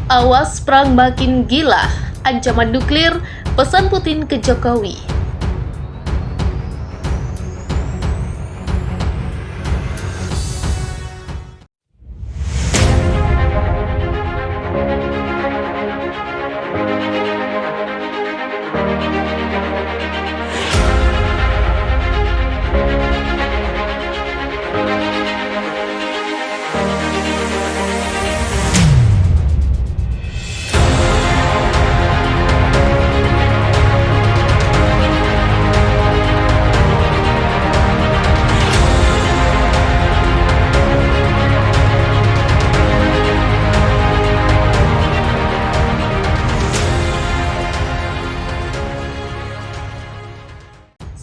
Awas perang makin gila, ancaman nuklir, pesan Putin ke Jokowi.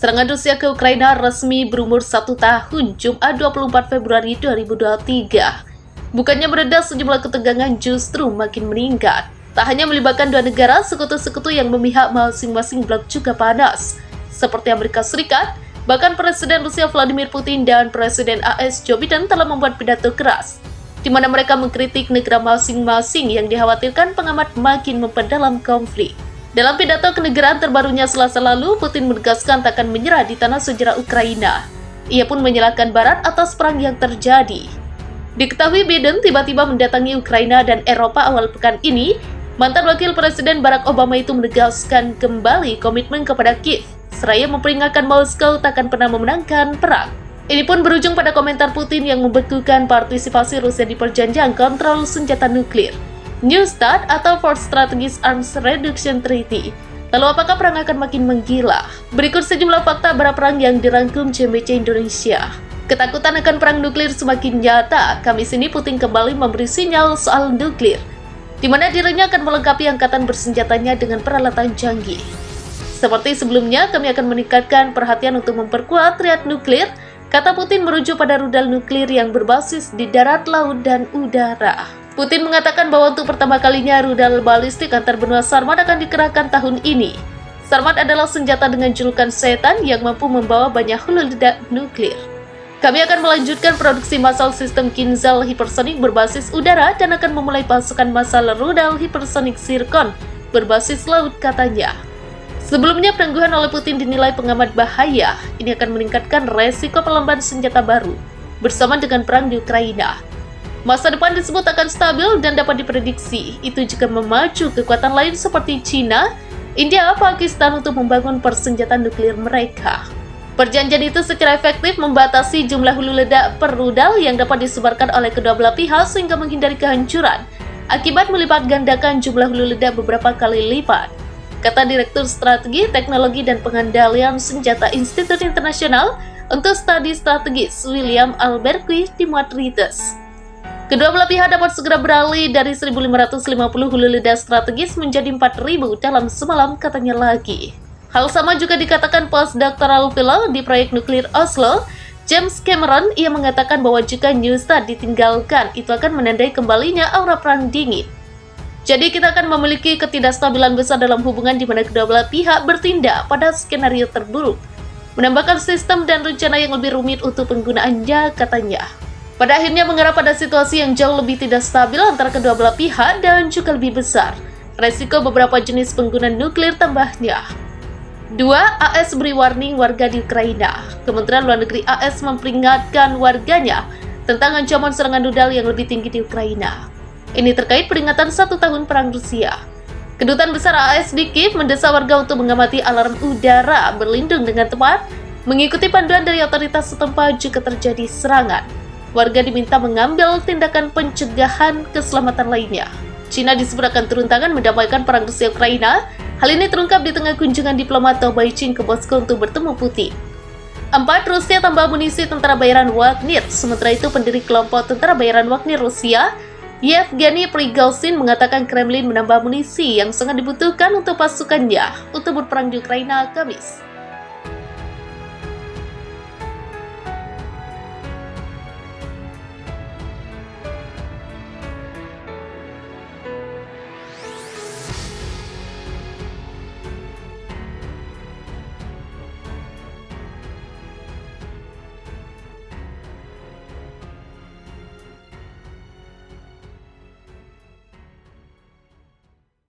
Serangan Rusia ke Ukraina resmi berumur 1 tahun, Jumat 24 Februari 2023. Bukannya mereda, sejumlah ketegangan justru makin meningkat. Tak hanya melibatkan dua negara, sekutu-sekutu yang memihak masing-masing blok juga panas. Seperti Amerika Serikat, bahkan Presiden Rusia Vladimir Putin dan Presiden AS Joe Biden telah membuat pidato keras, di mana mereka mengkritik negara masing-masing yang dikhawatirkan pengamat makin memperdalam konflik. Dalam pidato kenegaraan terbarunya Selasa lalu, Putin menegaskan tak akan menyerah di tanah sejarah Ukraina. Ia pun menyalahkan Barat atas perang yang terjadi. Diketahui Biden tiba-tiba mendatangi Ukraina dan Eropa awal pekan ini, mantan wakil Presiden Barack Obama itu menegaskan kembali komitmen kepada Kiev, seraya memperingatkan Moskow tak akan pernah memenangkan perang. Ini pun berujung pada komentar Putin yang membekukan partisipasi Rusia di perjanjian kontrol senjata nuklir, New START atau Fourth Strategic Arms Reduction Treaty. Lalu apakah perang akan makin menggila? Berikut sejumlah fakta bara perang yang dirangkum CNBC Indonesia. Ketakutan akan perang nuklir semakin nyata. Kamis ini Putin kembali memberi sinyal soal nuklir, di mana dirinya akan melengkapi angkatan bersenjatanya dengan peralatan canggih. Seperti sebelumnya, kami akan meningkatkan perhatian untuk memperkuat triad nuklir, kata Putin merujuk pada rudal nuklir yang berbasis di darat, laut, dan udara. Putin mengatakan bahwa untuk pertama kalinya rudal balistik antar benua Sarmat akan dikerahkan tahun ini. Sarmat adalah senjata dengan julukan setan yang mampu membawa banyak hulu ledak nuklir. Kami akan melanjutkan produksi massal sistem Kinzhal hipersonik berbasis udara dan akan memulai pasukan massal rudal hipersonik Zircon berbasis laut, katanya. Sebelumnya penangguhan oleh Putin dinilai pengamat bahaya. Ini akan meningkatkan resiko pelembaran senjata baru bersama dengan perang di Ukraina. Masa depan disebut akan stabil dan dapat diprediksi. Itu juga memacu kekuatan lain seperti China, India, Pakistan untuk membangun persenjataan nuklir mereka. Perjanjian itu secara efektif membatasi jumlah hulu ledak per rudal yang dapat disebarkan oleh kedua belah pihak sehingga menghindari kehancuran akibat melipat gandakan jumlah hulu ledak beberapa kali lipat, kata Direktur Strategi, Teknologi, dan Pengendalian Senjata Institut Internasional untuk Studi Strategis William Alberqui di Reuters. Kedua belah pihak dapat segera beralih dari 1.550 hulu ledak strategis menjadi 4.000 dalam semalam, katanya lagi. Hal sama juga dikatakan postdoctoral fellow di proyek nuklir Oslo, James Cameron. Ia mengatakan bahwa jika New START ditinggalkan, itu akan menandai kembalinya aura perang dingin. Jadi kita akan memiliki ketidakstabilan besar dalam hubungan di mana kedua belah pihak bertindak pada skenario terburuk, menambahkan sistem dan rencana yang lebih rumit untuk penggunaannya, katanya. Pada akhirnya mengarah pada situasi yang jauh lebih tidak stabil antara kedua belah pihak dan juga lebih besar resiko beberapa jenis penggunaan nuklir, tambahnya. 2. AS beri warning warga di Ukraina. Kementerian Luar Negeri AS memperingatkan warganya tentang ancaman serangan rudal yang lebih tinggi di Ukraina. Ini terkait peringatan 1 tahun perang Rusia. Kedutaan Besar AS di Kiev mendesak warga untuk mengamati alarm udara, berlindung dengan tepat, mengikuti panduan dari otoritas setempat jika terjadi serangan. Warga diminta mengambil tindakan pencegahan keselamatan lainnya. Cina disebut akan turun tangan mendamaikan perang Rusia-Ukraina. Hal ini terungkap di tengah kunjungan diplomat Beijing ke Moskow untuk bertemu Putin. 4. Rusia tambah amunisi tentara bayaran Wagner. Sementara itu, pendiri kelompok tentara bayaran Wagner Rusia, Yevgeny Prigozhin, mengatakan Kremlin menambah amunisi yang sangat dibutuhkan untuk pasukannya untuk berperang di Ukraina Kamis.